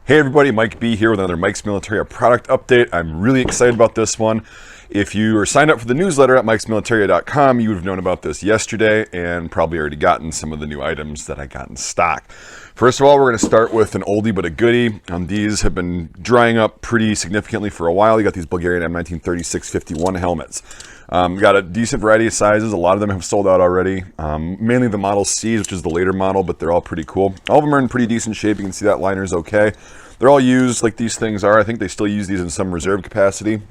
Hey everybody, Mike B here with another Mike's Militaria product update. I'm really excited about this one. If you are signed up for the newsletter at mikesmilitaria.com, you would have known about this yesterday and probably already gotten some of the new items that I got in stock. First of all, we're going to start with an oldie but a goodie. These have been drying up pretty significantly for a while. You got these Bulgarian M1936-51 helmets. Got a decent variety of sizes. A lot of them have sold out already. Mainly the Model C's, which is the later model, but they're all pretty cool. All of them are in pretty decent shape. You can see that liner's okay. They're all used like these things are. I think they still use these in some reserve capacity.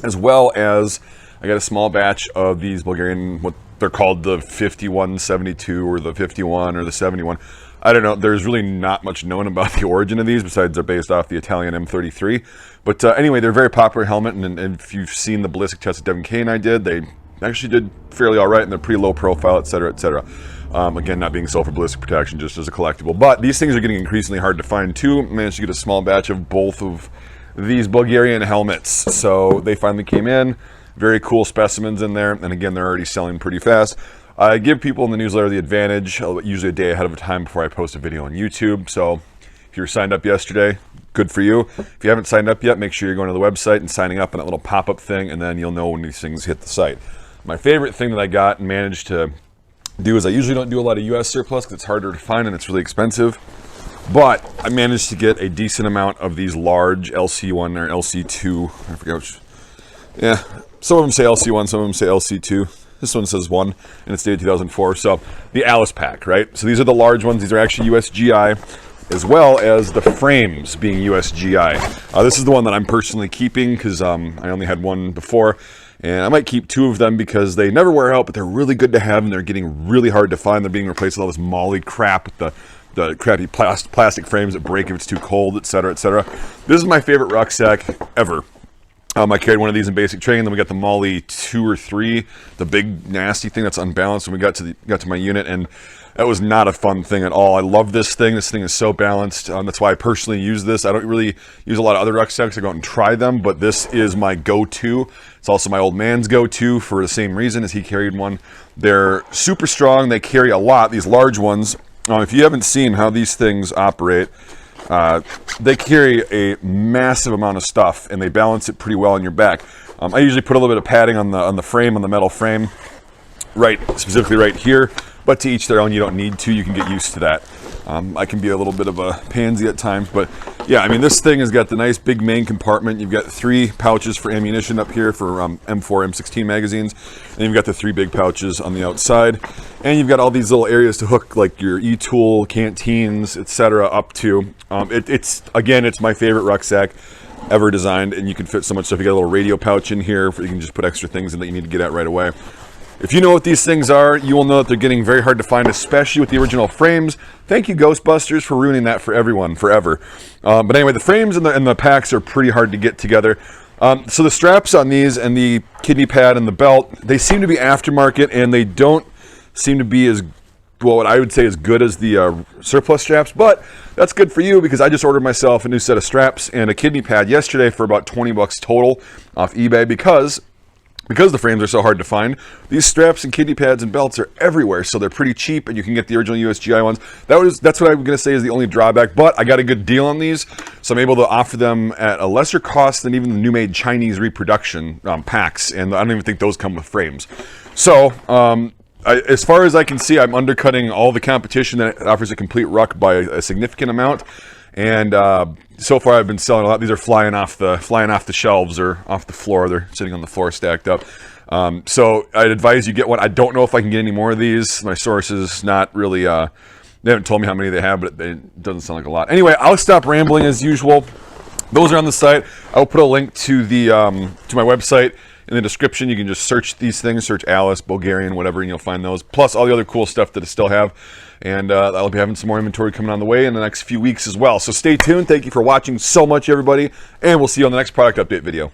As well as I got a small batch of these Bulgarian, what they're called the 5172 or the 51 or the 71. I don't know. There's really not much known about the origin of these besides they're based off the Italian M33. But anyway, they're a very popular helmet, and if you've seen the ballistic test that Devin K and I did, they actually did fairly all right, and they're pretty low profile, etc., etc. Again, not being sold for ballistic protection, just as a collectible. But these things are getting increasingly hard to find too. Managed to get a small batch of both of these Bulgarian helmets. So they finally came in. Very cool specimens in there. And again, they're already selling pretty fast. I give people in the newsletter the advantage, usually a day ahead of time before I post a video on YouTube. So if you were signed up yesterday, good for you. If you haven't signed up yet, make sure you're going to the website and signing up on that little pop-up thing, and then you'll know when these things hit the site. My favorite thing that I got and managed to do is I usually don't do a lot of US surplus because it's harder to find and it's really expensive. But I managed to get a decent amount of these large LC1 or LC2. I forget which. Yeah, some of them say LC1, some of them say LC2. This one says 1, and it's dated 2004. So the Alice pack, right? So these are the large ones. These are actually USGI, as well as the frames being USGI. This is the one that I'm personally keeping because I only had one before. And I might keep 2 of them because they never wear out, but they're really good to have, and they're getting really hard to find. They're being replaced with all this molly crap with the crappy plastic frames that break if it's too cold, etc., etc. This is my favorite rucksack ever. I carried one of these in basic training. Then we got the Molly 2 or 3, the big nasty thing that's unbalanced when we got to my unit, and that was not a fun thing at all. I love this thing. This thing is so balanced. That's why I personally use this. I don't really use a lot of other rucksacks. I go out and try them, but this is my go-to. It's also my old man's go-to for the same reason as he carried one. They're super strong. They carry a lot, these large ones. If you haven't seen how these things operate, they carry a massive amount of stuff, and they balance it pretty well on your back. I usually put a little bit of padding on the frame, on the metal frame, specifically right here. But to each their own. You don't need to. You can get used to that. I can be a little bit of a pansy at times, but yeah, I mean, this thing has got the nice big main compartment. You've got 3 pouches for ammunition up here for M4, M16 magazines, and you've got the 3 big pouches on the outside, and you've got all these little areas to hook like your e-tool, canteens, etc. up to. It's my favorite rucksack ever designed, and you can fit so much stuff. You got a little radio pouch in here, you can just put extra things in that you need to get at right away. If you know what these things are, you will know that they're getting very hard to find, especially with the original frames. Thank you, Ghostbusters, for ruining that for everyone, forever. But anyway, the frames and the packs are pretty hard to get together. So the straps on these and the kidney pad and the belt, they seem to be aftermarket, and they don't seem to be as, well, what I would say as good as the surplus straps. But that's good for you because I just ordered myself a new set of straps and a kidney pad yesterday for about 20 bucks total off eBay because the frames are so hard to find. These straps and kidney pads and belts are everywhere, so they're pretty cheap, and you can get the original USGI ones. That's what I'm going to say is the only drawback, but I got a good deal on these, so I'm able to offer them at a lesser cost than even the new-made Chinese reproduction packs, and I don't even think those come with frames. So, as far as I can see, I'm undercutting all the competition that offers a complete ruck by a significant amount. And so far, I've been selling a lot. These are flying off the shelves or off the floor. They're sitting on the floor stacked up. So I'd advise you get one. I don't know if I can get any more of these. My source is not really. They haven't told me how many they have, but it doesn't sound like a lot. Anyway, I'll stop rambling as usual. Those are on the site. I will put a link to to my website in the description. You can just search these things, search Alice, Bulgarian, whatever, and you'll find those. Plus all the other cool stuff that I still have. And I'll be having some more inventory coming on the way in the next few weeks as well. So stay tuned. Thank you for watching so much, everybody. And we'll see you on the next product update video.